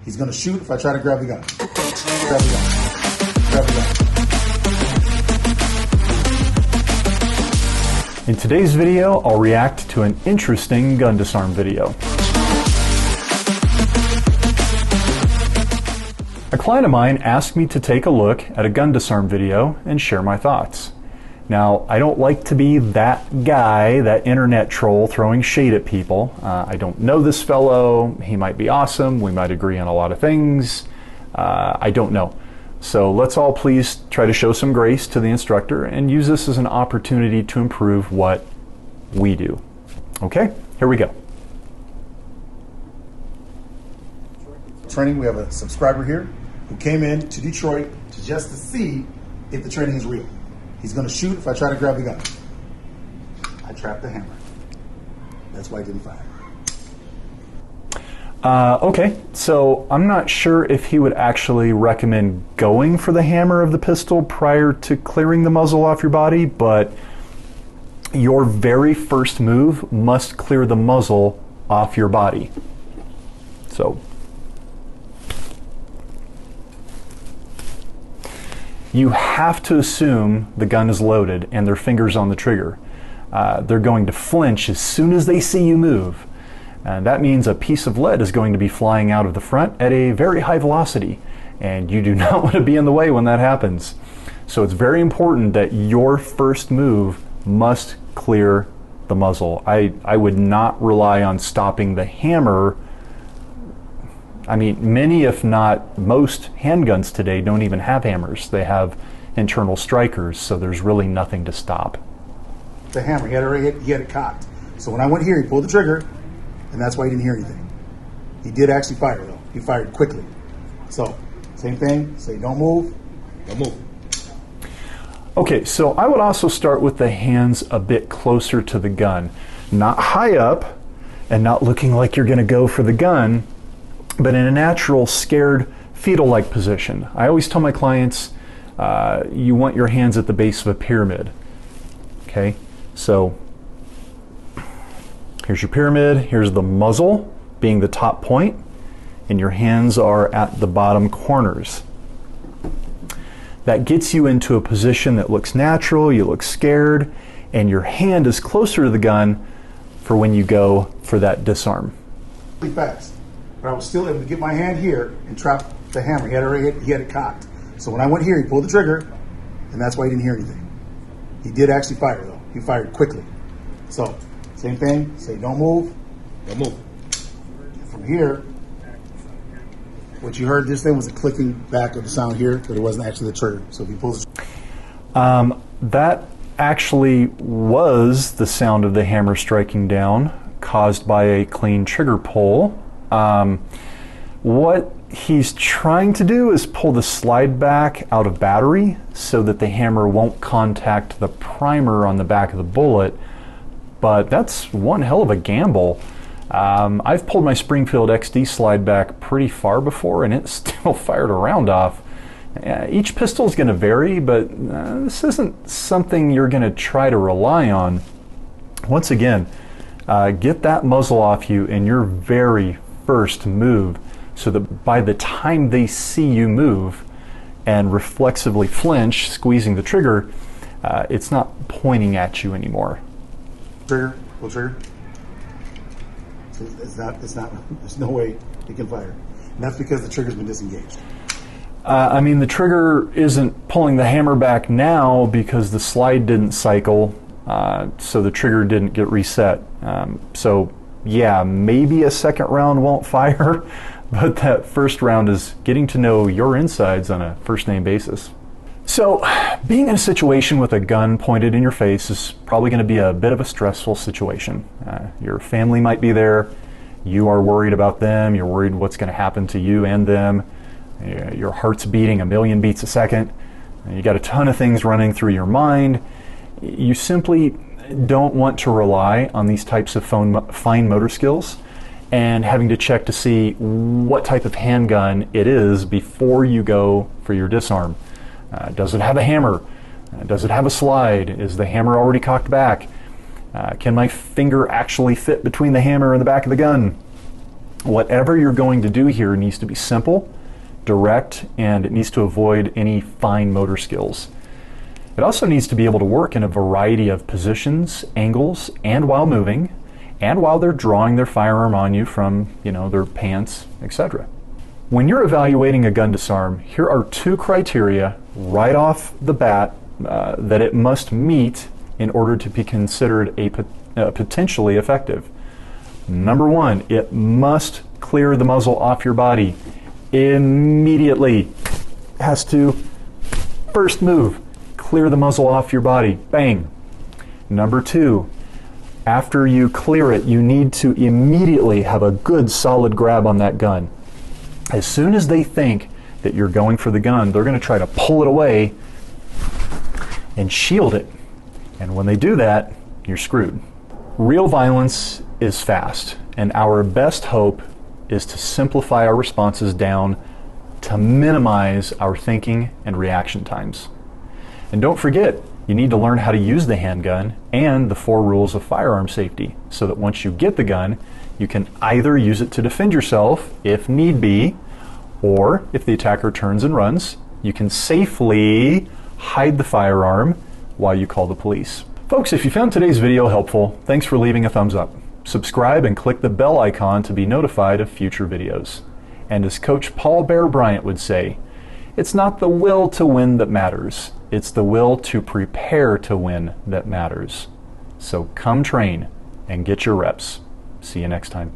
He's going to shoot if I try to grab the gun. Grab the gun. Grab the gun. In today's video, I'll react to an interesting gun disarm video. A client of mine asked me to take a look at a gun disarm video and share my thoughts. Now, I don't like to be that guy, that internet troll throwing shade at people. I don't know this fellow. He might be awesome. We might agree on a lot of things. I don't know. So let's all please try to show some grace to the instructor and use this as an opportunity to improve what we do. Okay, here we go. Training, we have a subscriber here who came in to Detroit just to see if the training is real. He's going to shoot if I try to grab the gun. I trapped the hammer. That's why I didn't fire. Okay, so I'm not sure if he would actually recommend going for the hammer of the pistol prior to clearing the muzzle off your body, but your very first move must clear the muzzle off your body. So you have to assume the gun is loaded and their fingers on the trigger. They're going to flinch as soon as they see you move. And that means a piece of lead is going to be flying out of the front at a very high velocity. And you do not want to be in the way when that happens. So it's very important that your first move must clear the muzzle. I would not rely on stopping the hammer. I mean, many, if not most, handguns today don't even have hammers. They have internal strikers, so there's really nothing to stop. The hammer, he had it cocked. So when I went here, he pulled the trigger, and that's why he didn't hear anything. He did actually fire, though. He fired quickly. So, same thing, say don't move, don't move. Okay, so I would also start with the hands a bit closer to the gun. Not high up, and not looking like you're gonna go for the gun, but in a natural, scared, fetal-like position. I always tell my clients, you want your hands at the base of a pyramid. Okay, so here's your pyramid, here's the muzzle being the top point, and your hands are at the bottom corners. That gets you into a position that looks natural, you look scared, and your hand is closer to the gun for when you go for that disarm. Really fast. But I was still able to get my hand here and trap the hammer. He had it cocked. So when I went here, he pulled the trigger, and that's why he didn't hear anything. He did actually fire, though. He fired quickly. So, same thing, say don't move, don't move. From here, what you heard this thing was a clicking back of the sound here, but it wasn't actually the trigger. So if he pulls the that actually was the sound of the hammer striking down, caused by a clean trigger pull. What he's trying to do is pull the slide back out of battery so that the hammer won't contact the primer on the back of the bullet, but that's one hell of a gamble. I've pulled my Springfield XD slide back pretty far before and it still fired a round off. Each pistol is going to vary, but this isn't something you're going to try to rely on. Once again, get that muzzle off you in your very first move so that by the time they see you move and reflexively flinch, squeezing the trigger, it's not pointing at you anymore. trigger, pull trigger. It's not, there's no way it can fire. And that's because the trigger's been disengaged. I mean, the trigger isn't pulling the hammer back now because the slide didn't cycle, so the trigger didn't get reset. So yeah, maybe a second round won't fire, but that first round is getting to know your insides on a first name basis. So being in a situation with a gun pointed in your face is probably going to be a bit of a stressful situation. Your family might be there, you are worried about them, you're worried what's going to happen to you and them, your heart's beating a million beats a second, you got a ton of things running through your mind. You simply don't want to rely on these types of fine motor skills and having to check to see what type of handgun it is before you go for your disarm. Does it have a hammer? Does it have a slide? Is the hammer already cocked back? Can my finger actually fit between the hammer and the back of the gun? Whatever you're going to do here needs to be simple, direct, and it needs to avoid any fine motor skills. It also needs to be able to work in a variety of positions, angles, and while moving, and while they're drawing their firearm on you from, their pants, etc. When you're evaluating a gun disarm, here are 2 criteria right off the bat that it must meet in order to be considered potentially effective. Number 1, it must clear the muzzle off your body immediately. Has to first move, clear the muzzle off your body, bang. Number 2, after you clear it, you need to immediately have a good solid grab on that gun. As soon as they think that you're going for the gun, they're going to try to pull it away and shield it. And when they do that, you're screwed. Real violence is fast, and our best hope is to simplify our responses down to minimize our thinking and reaction times. And don't forget, you need to learn how to use the handgun and the 4 rules of firearm safety, so that once you get the gun, you can either use it to defend yourself if need be, or if the attacker turns and runs, you can safely hide the firearm while you call the police. Folks, if you found today's video helpful, thanks for leaving a thumbs up. Subscribe and click the bell icon to be notified of future videos. And as Coach Paul Bear Bryant would say, it's not the will to win that matters, it's the will to prepare to win that matters. So come train and get your reps. See you next time.